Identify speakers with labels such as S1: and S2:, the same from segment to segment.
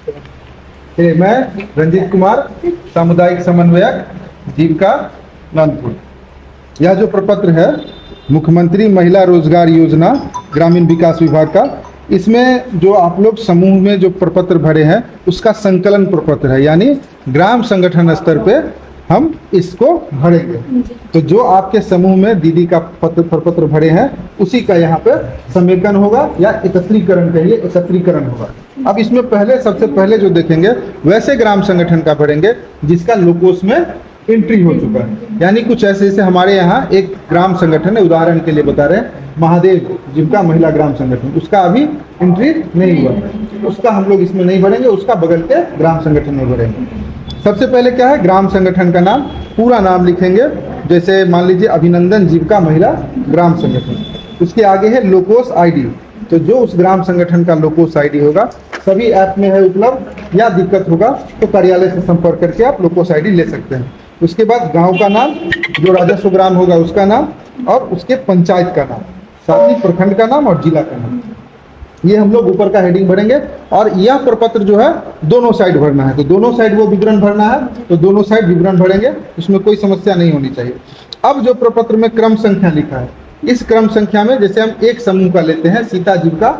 S1: मैं रंजीत कुमार, सामुदायिक समन्वयक, जीविका नानपुर। यह जो प्रपत्र है मुख्यमंत्री महिला रोजगार योजना ग्रामीण विकास विभाग का, इसमें जो आप लोग समूह में जो प्रपत्र भरे हैं उसका संकलन प्रपत्र है, यानी ग्राम संगठन स्तर पे हम इसको भरेंगे। तो जो आपके समूह में दीदी का प्रपत्र भरे हैं उसी का यहाँ पे समेकन होगा या एकत्रीकरण कहिए, एकत्रीकरण होगा। अब इसमें सबसे पहले जो देखेंगे वैसे ग्राम संगठन का भरेंगे जिसका लोकोस में एंट्री हो चुका है, यानी कुछ ऐसे जैसे हमारे यहाँ एक ग्राम संगठन है, उदाहरण के लिए बता रहे हैं महादेव जीविका महिला ग्राम संगठन, उसका अभी एंट्री नहीं हुआ, उसका हम लोग इसमें नहीं भरेंगे, उसका बगल के ग्राम संगठन में भरेंगे। सबसे पहले क्या है, ग्राम संगठन का नाम, पूरा नाम लिखेंगे। जैसे मान लीजिए अभिनंदन जीविका महिला ग्राम संगठन, उसके आगे है लोकोस आईडी। तो जो उस ग्राम संगठन का लोकोस आईडी होगा सभी ऐप में है उपलब्ध, या दिक्कत होगा तो कार्यालय से संपर्क करके आप लोकोस आईडी ले सकते हैं। उसके बाद गांव का नाम, जो राजस्व ग्राम होगा उसका नाम, और उसके पंचायत का नाम, साथ ही प्रखंड का नाम और जिला का नाम। ये हम लोग ऊपर का हेडिंग भरेंगे। और यह प्रपत्र जो है दोनों साइड भरना है, तो दोनों साइड वो विवरण भरना है, तो दोनों साइड विवरण भरेंगे, उसमें कोई समस्या नहीं होनी चाहिए। अब जो प्रपत्र में क्रम संख्या लिखा है, इस क्रम संख्या में जैसे हम एक समूह का लेते हैं, सीता जीविका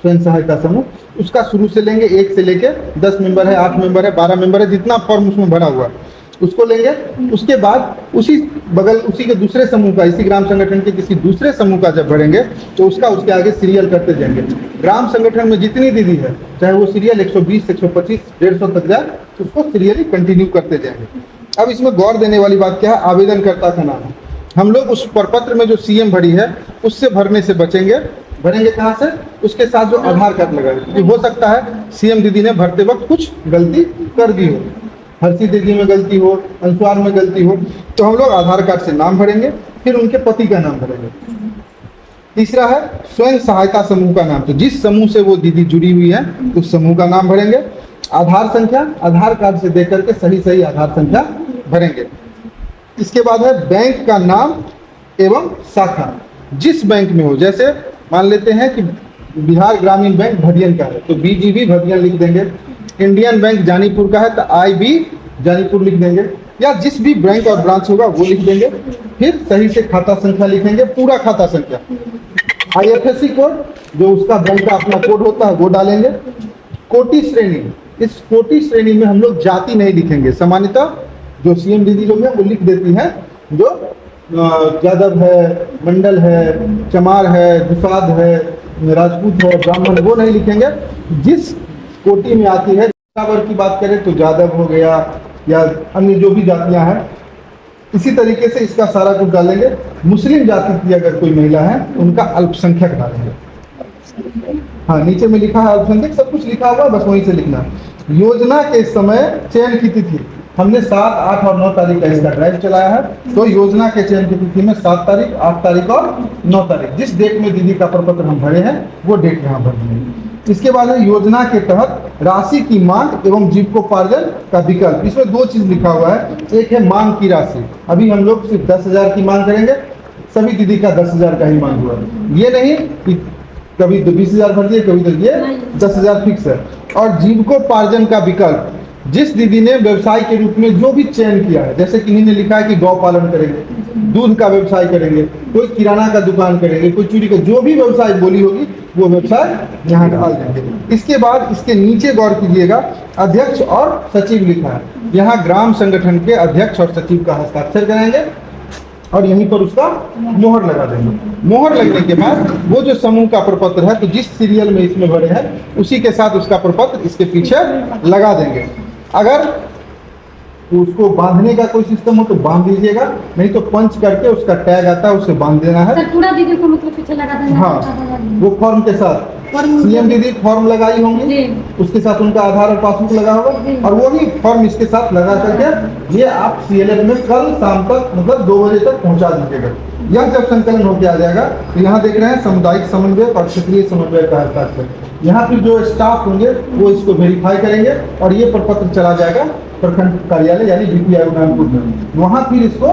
S1: स्वयं सहायता समूह, उसका शुरू से लेंगे, 1 से लेके 10 मेंबर है, 8 मेंबर है, 12 मेंबर है, जितना फॉर्म उसमें भरा हुआ है उसको लेंगे। उसके बाद उसी के दूसरे समूह का, इसी ग्राम संगठन के किसी दूसरे समूह का जब भरेंगे तो उसके आगे सीरियल करते जाएंगे। ग्राम संगठन में जितनी दीदी है, चाहे वो सीरियल 120, 125, 150 तक जाए, उसको सीरियली कंटिन्यू करते जाएंगे। अब इसमें गौर देने वाली बात क्या है, आवेदनकर्ता का नाम है। हम लोग उस प्रपत्र में जो सीएम भरी है उससे भरने से बचेंगे। भरेंगे कहाँ से, उसके साथ जो आधार कार्ड लगा है, क्योंकि हो सकता है सीएम दीदी ने भरते वक्त कुछ गलती कर दी हो, हर्षी दीदी में गलती हो, अनुस्वार में गलती हो, तो हम लोग आधार कार्ड से नाम भरेंगे, फिर उनके पति का नाम भरेंगे। तीसरा है स्वयं सहायता समूह का नाम, तो जिस समूह से वो दीदी जुड़ी हुई है उस समूह का नाम भरेंगे। आधार संख्या, आधार कार्ड से देकर के सही आधार संख्या भरेंगे। इसके बाद है बैंक का नाम एवं शाखा, जिस बैंक में हो, जैसे मान लेते हैं कि बिहार ग्रामीण बैंक भदियन का है तो बीजीबी भदियन लिख देंगे, इंडियन बैंक जानीपुर का है तो आईबी जानीपुर लिख देंगे, या जिस भी बैंक और ब्रांच होगा वो लिख देंगे। फिर सही से खाता संख्या लिखेंगे, पूरा खाता संख्या, आईएफएससी कोड जो उसका बैंक का अपना कोड होता है वो डालेंगे। कोटि श्रेणी, इस कोटि श्रेणी में हम लोग जाति नहीं लिखेंगे, सामान्यतः जो सीएम दीदी लोग हैं वो लिख देती हैं, जो यादव है, मंडल है, चमार है, दुसाद है, राजपूत है, ब्राह्मण, वो नहीं लिखेंगे। जिस कोटि में आती है, वर्ग की बात करें तो यादव हो गया या अन्य जो भी जातियां हैं, इसी तरीके से इसका सारा कुछ डालेंगे। मुस्लिम जाति की अगर कोई महिला है उनका अल्पसंख्यक डालेंगे। हाँ, नीचे में लिखा है अल्पसंख्यक, सब कुछ लिखा हुआ, बस वहीं से लिखना। योजना के समय चयन की तिथि, हमने 7, 8 और 9 तारीख का इसका ड्राइव चलाया है, तो योजना के चयन की तिथि में 7 तारीख, 8 तारीख और 9 तारीख, जिस डेट में दीदी का प्रपत्र हम भरे हैं वो डेट यहाँ भर देंगे। इसके बाद है योजना के तहत राशि की मांग एवं जीविकोपार्जन का विकल्प। इसमें 2 चीज लिखा हुआ है, एक है मांग की राशि, अभी हम लोग सिर्फ 10,000 की मांग करेंगे, सभी दीदी का 10,000 का ही मांग हुआ है, ये नहीं कि कभी तो 20,000 भर दिए, कभी तो ये 10,000 फिक्स है। और जीविकोपार्जन का विकल्प, जिस दीदी ने व्यवसाय के रूप में जो भी चयन किया है, जैसे किन्हीं ने लिखा है कि गौ पालन करेंगे, दूध का व्यवसाय करेंगे, कोई किराना का दुकान करेंगे, कोई चूड़ी का, जो भी व्यवसाय बोली होगी वो व्यवसाय यहाँ डाल देंगे। इसके बाद इसके नीचे गौर कीजिएगा, अध्यक्ष और सचिव लिखा है, यहाँ ग्राम संगठन के अध्यक्ष और सचिव का हस्ताक्षर करेंगे और यहीं पर उसका मोहर लगा देंगे। मोहर लगने के बाद वो जो समूह का प्रपत्र है, तो जिस सीरियल में इसमें भरे हैं उसी के साथ उसका प्रपत्र इसके पीछे लगा देंगे। अगर उसको बांधने का कोई सिस्टम हो तो बांध दीजिएगा, नहीं तो पंच करके उसका टैग आता है उसे बांध देना है।
S2: सर, पूरा दीदी को मतलब पीछे लगा देना।
S1: हाँ, वो फॉर्म के साथ सीएम दीदी फॉर्म लगाई होंगी, उसके साथ उनका आधार और पासबुक लगा होगा, और वो ही फॉर्म इसके साथ लगा करके ये आप सीएलएफ में कल शाम तक मतलब 2 बजे तक पहुंचा दीजिएगा। यह जब संकलन होकर आ जाएगा तो यहाँ देख रहे हैं सामुदायिक समन्वयक और क्षेत्रीय समन्वयक का हस्ताक्षर, यहाँ फिर जो स्टाफ होंगे वो इसको वेरीफाई करेंगे और ये प्रपत्र चला जाएगा प्रखंड कार्यालय यानी बीपीआई नानपुर में। वहाँ फिर इसको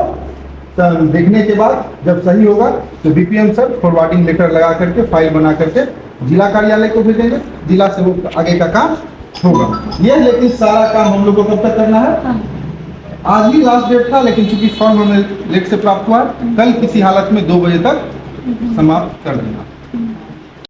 S1: देखने के बाद जब सही होगा तो बीपीएम सर फॉरवर्डिंग लेटर लगा करके फाइल बना करके जिला कार्यालय को भेजेंगे, जिला से वो आगे का काम होगा। ये लेकिन सारा काम हम लोग को कब तक करना है?
S2: हाँ।
S1: आज ही लास्ट डेट था, लेकिन चूंकि फॉर्म हमें लेट से प्राप्त हुआ, कल किसी हालत में 2 बजे तक समाप्त कर देना।